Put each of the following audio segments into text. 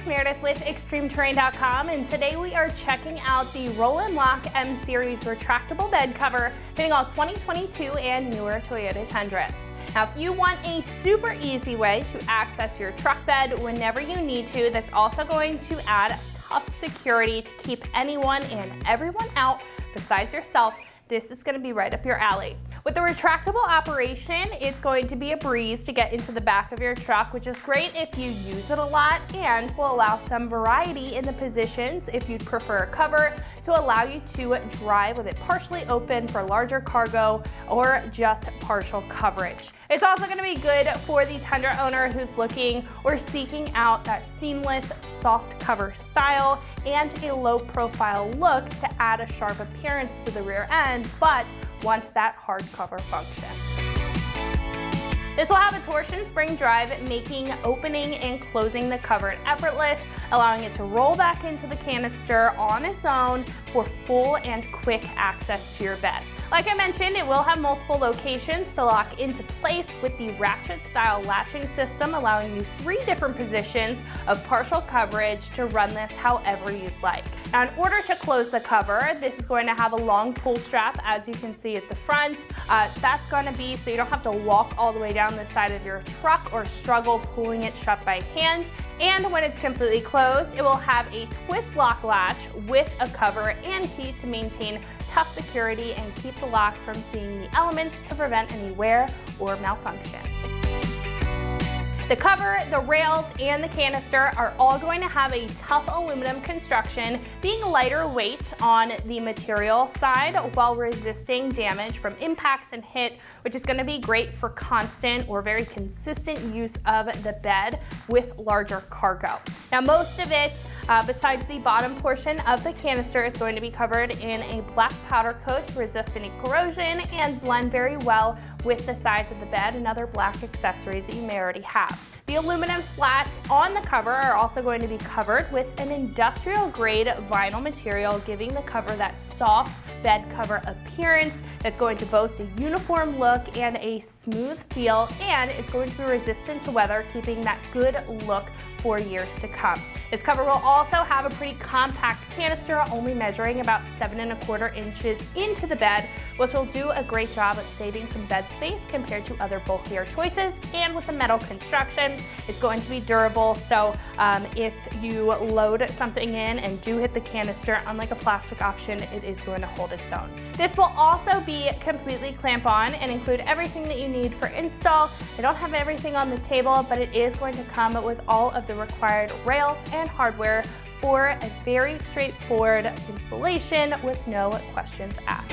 Meredith with ExtremeTerrain.com, and today we are checking out the Roll & Lock M Series retractable bed cover fitting all 2022 and newer Toyota Tundras. Now, if you want a super easy way to access your truck bed whenever you need to, that's also going to add tough security to keep anyone and everyone out besides yourself, this is going to be right up your alley. With the retractable operation, it's going to be a breeze to get into the back of your truck, which is great if you use it a lot and will allow some variety in the positions if you'd prefer a cover to allow you to drive with it partially open for larger cargo or just partial coverage. It's also going to be good for the Tundra owner who's looking or seeking out that seamless soft cover style and a low profile look to add a sharp appearance to the rear end, but wants that hard cover function. This will have a torsion spring drive, making opening and closing the cover effortless, allowing it to roll back into the canister on its own for full and quick access to your bed. Like I mentioned, it will have multiple locations to lock into place with the ratchet style latching system, allowing you 3 different positions of partial coverage to run this however you'd like. Now, in order to close the cover, this is going to have a long pull strap, as you can see at the front. That's going to be so you don't have to walk all the way down the side of your truck or struggle pulling it shut by hand. And when it's completely closed, it will have a twist lock latch with a cover and key to maintain tough security and keep the lock from seeing the elements to prevent any wear or malfunction. The cover, the rails, and the canister are all going to have a tough aluminum construction, being lighter weight on the material side while resisting damage from impacts and hit, which is going to be great for constant or very consistent use of the bed with larger cargo. Now, most of it, besides the bottom portion of the canister, is going to be covered in a black powder coat to resist any corrosion and blend very well with the sides of the bed and other black accessories that you may already have. The aluminum slats on the cover are also going to be covered with an industrial grade vinyl material, giving the cover that soft bed cover appearance that's going to boast a uniform look and a smooth feel, and it's going to be resistant to weather, keeping that good look for years to come. This cover will also have a pretty compact canister, only measuring about 7¼ inches into the bed, which will do a great job at saving some bed space compared to other bulkier choices. And with the metal construction, it's going to be durable, so if you load something in and do hit the canister, unlike a plastic option, it is going to hold its own. This will also be completely clamp-on and include everything that you need for install. They don't have everything on the table, but it is going to come with all of the required rails and hardware for a very straightforward installation with no questions asked.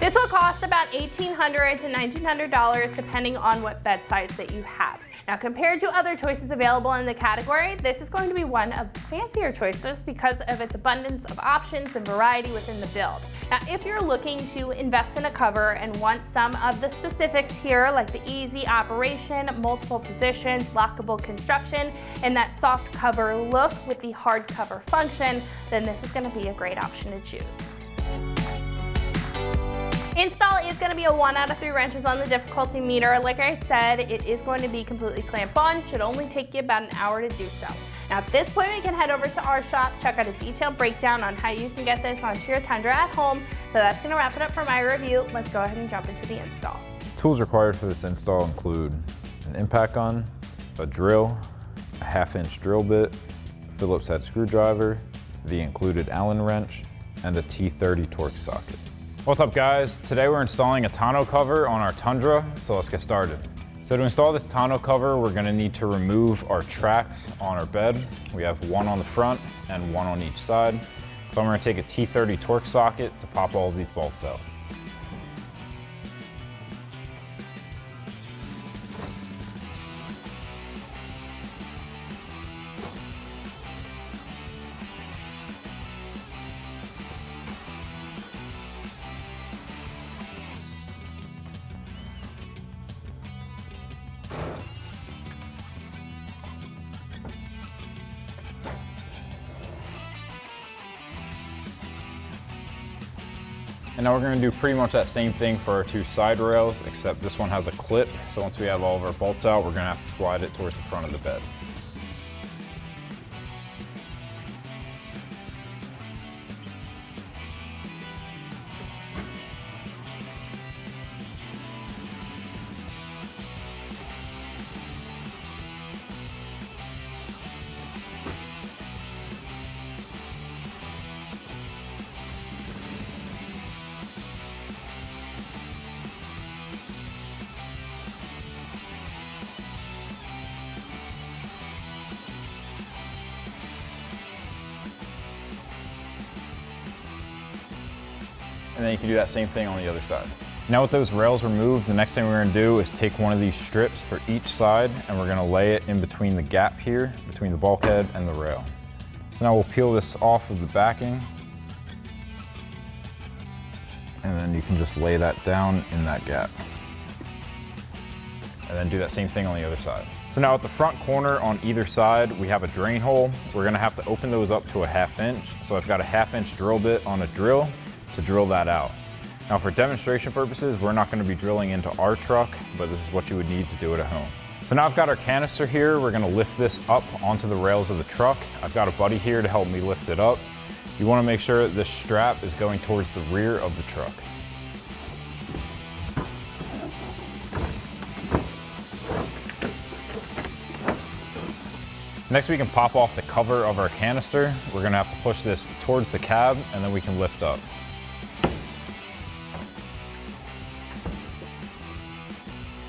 This will cost about $1,800 to $1,900 depending on what bed size that you have. Now, compared to other choices available in the category, this is going to be one of the fancier choices because of its abundance of options and variety within the build. Now, if you're looking to invest in a cover and want some of the specifics here, like the easy operation, multiple positions, lockable construction, and that soft cover look with the hard cover function, then this is going to be a great option to choose. Install is going to be a 1 out of 3 wrenches on the difficulty meter. Like I said, it is going to be completely clamp-on. Should only take you about an hour to do so. Now, at this point, we can head over to our shop, check out a detailed breakdown on how you can get this onto your Tundra at home. So that's going to wrap it up for my review. Let's go ahead and jump into the install. Tools required for this install include an impact gun, a drill, a 1/2-inch drill bit, a Phillips head screwdriver, the included Allen wrench, and a T30 Torx socket. What's up, guys? Today we're installing a tonneau cover on our Tundra, so let's get started. So to install this tonneau cover, we're going to need to remove our tracks on our bed. We have 1 on the front and 1 on each side. So I'm going to take a T30 Torx socket to pop all of these bolts out. And now we're going to do pretty much that same thing for our 2 side rails, except this one has a clip. So once we have all of our bolts out, we're going to have to slide it towards the front of the bed. and then you can do that same thing on the other side. Now with those rails removed, the next thing we're gonna do is take one of these strips for each side and we're gonna lay it in between the gap here, between the bulkhead and the rail. So now we'll peel this off of the backing, and then you can just lay that down in that gap. And then do that same thing on the other side. So now at the front corner on either side, we have a drain hole. We're gonna have to open those up to a 1/2 inch. So I've got a 1/2 inch drill bit on a drill to drill that out. Now for demonstration purposes, we're not gonna be drilling into our truck, but this is what you would need to do it at home. So now I've got our canister here. We're gonna lift this up onto the rails of the truck. I've got a buddy here to help me lift it up. You wanna make sure that this strap is going towards the rear of the truck. Next, we can pop off the cover of our canister. We're gonna have to push this towards the cab and then we can lift up.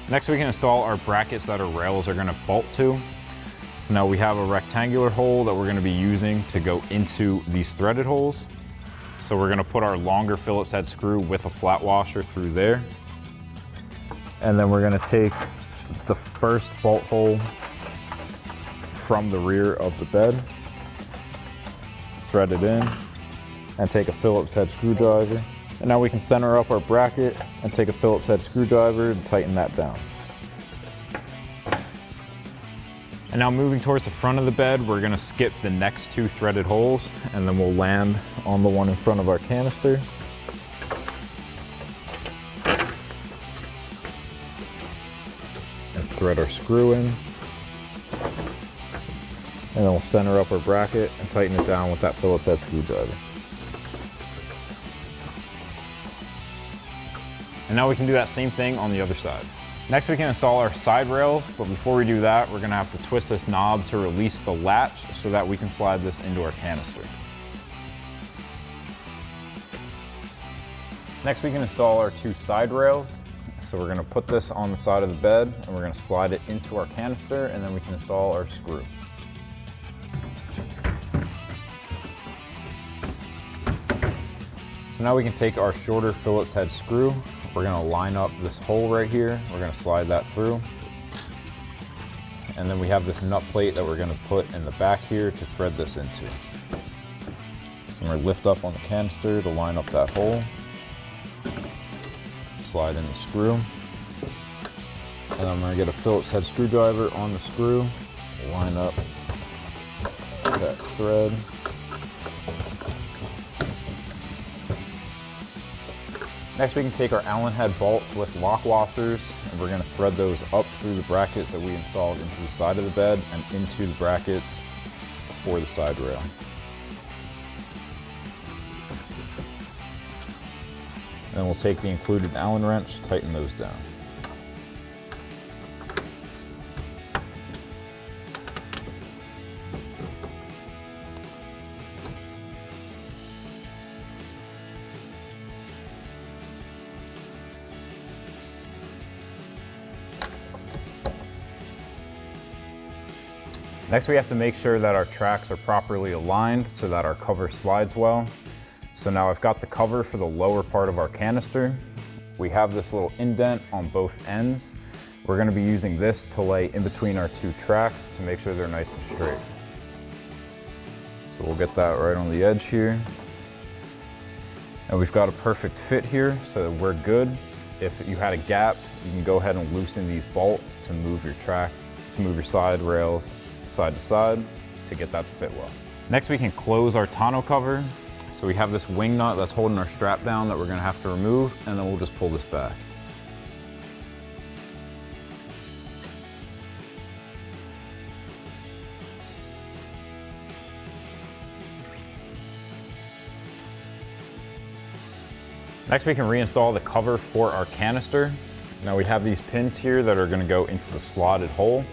Next, we can install our brackets that our rails are gonna bolt to. Now we have a rectangular hole that we're gonna be using to go into these threaded holes. So we're gonna put our longer Phillips head screw with a flat washer through there. And then we're gonna take the first bolt hole from the rear of the bed, thread it in, and take a Phillips head screwdriver. And now we can center up our bracket and take a Phillips head screwdriver to tighten that down. And now moving towards the front of the bed, we're gonna skip the next 2 threaded holes, and then we'll land on the one in front of our canister. And thread our screw in. And then we'll center up our bracket and tighten it down with that Phillips head screwdriver. And now we can do that same thing on the other side. Next, we can install our side rails, but before we do that, we're gonna have to twist this knob to release the latch so that we can slide this into our canister. Next, we can install our 2 side rails. So we're gonna put this on the side of the bed and we're gonna slide it into our canister, and then we can install our screw. So now we can take our shorter Phillips head screw. We're gonna line up this hole right here. We're gonna slide that through. And then we have this nut plate that we're gonna put in the back here to thread this into. So I'm gonna lift up on the canister to line up that hole. Slide in the screw. And I'm gonna get a Phillips head screwdriver on the screw, line up that thread. Next, we can take our Allen head bolts with lock washers, and we're gonna thread those up through the brackets that we installed into the side of the bed and into the brackets for the side rail. And then we'll take the included Allen wrench, tighten those down. Next, we have to make sure that our tracks are properly aligned so that our cover slides well. So now I've got the cover for the lower part of our canister. We have this little indent on both ends. We're gonna be using this to lay in between our 2 tracks to make sure they're nice and straight. So we'll get that right on the edge here. And we've got a perfect fit here, so we're good. If you had a gap, you can go ahead and loosen these bolts to move your track, to move your side rails side to side to get that to fit well. Next, we can close our tonneau cover. So we have this wing nut that's holding our strap down that we're gonna have to remove, and then we'll just pull this back. Next, we can reinstall the cover for our canister. Now we have these pins here that are gonna go into the slotted hole.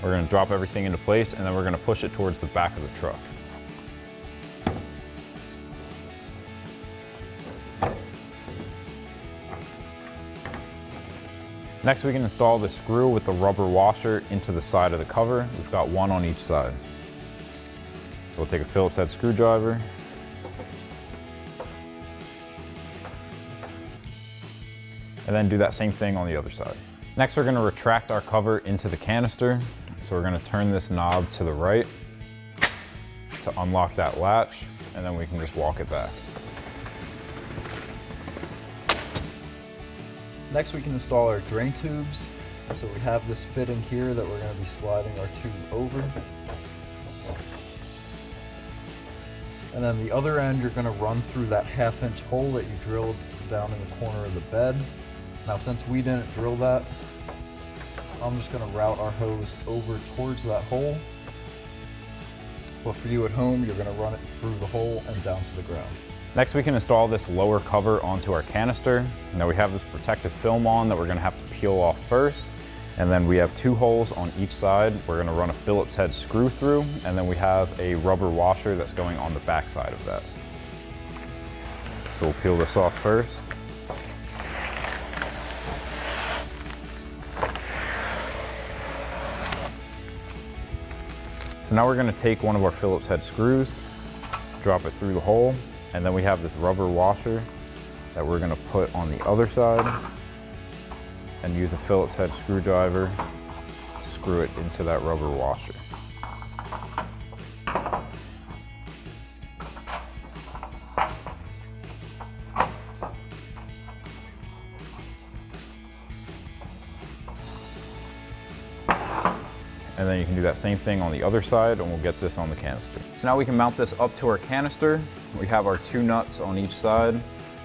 We're gonna drop everything into place, and then we're gonna push it towards the back of the truck. Next, we can install the screw with the rubber washer into the side of the cover. We've got one on each side. So we'll take a Phillips head screwdriver, and then do that same thing on the other side. Next, we're gonna retract our cover into the canister. So we're gonna turn this knob to the right to unlock that latch, and then we can just walk it back. Next, we can install our drain tubes. So we have this fitting here that we're going to be sliding our tube over. And then the other end, you're going to run through that 1/2-inch hole that you drilled down in the corner of the bed. Now, since we didn't drill that, I'm just going to route our hose over towards that hole. But for you at home, you're going to run it through the hole and down to the ground. Next, we can install this lower cover onto our canister. Now we have this protective film on that we're gonna have to peel off first. And then we have 2 holes on each side. We're gonna run a Phillips head screw through, and then we have a rubber washer that's going on the back side of that. So we'll peel this off first. So now we're gonna take one of our Phillips head screws, drop it through the hole, and then we have this rubber washer that we're gonna put on the other side and use a Phillips head screwdriver to screw it into that rubber washer. And then you can do that same thing on the other side, and we'll get this on the canister. So now we can mount this up to our canister. We have our 2 nuts on each side.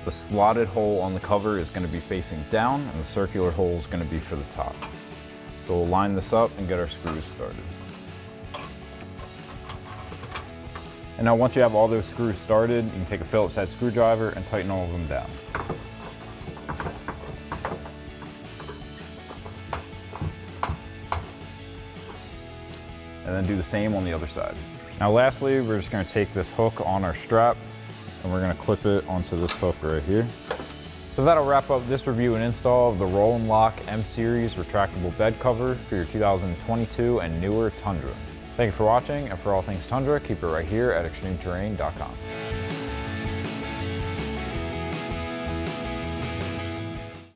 The slotted hole on the cover is going to be facing down, and the circular hole is going to be for the top. So we'll line this up and get our screws started. And now once you have all those screws started, you can take a Phillips head screwdriver and tighten all of them down. And then do the same on the other side. Now lastly, we're just gonna take this hook on our strap and we're gonna clip it onto this hook right here. So that'll wrap up this review and install of the Roll and Lock M-Series retractable bed cover for your 2022 and newer Tundra. Thank you for watching, and for all things Tundra, keep it right here at extremeterrain.com.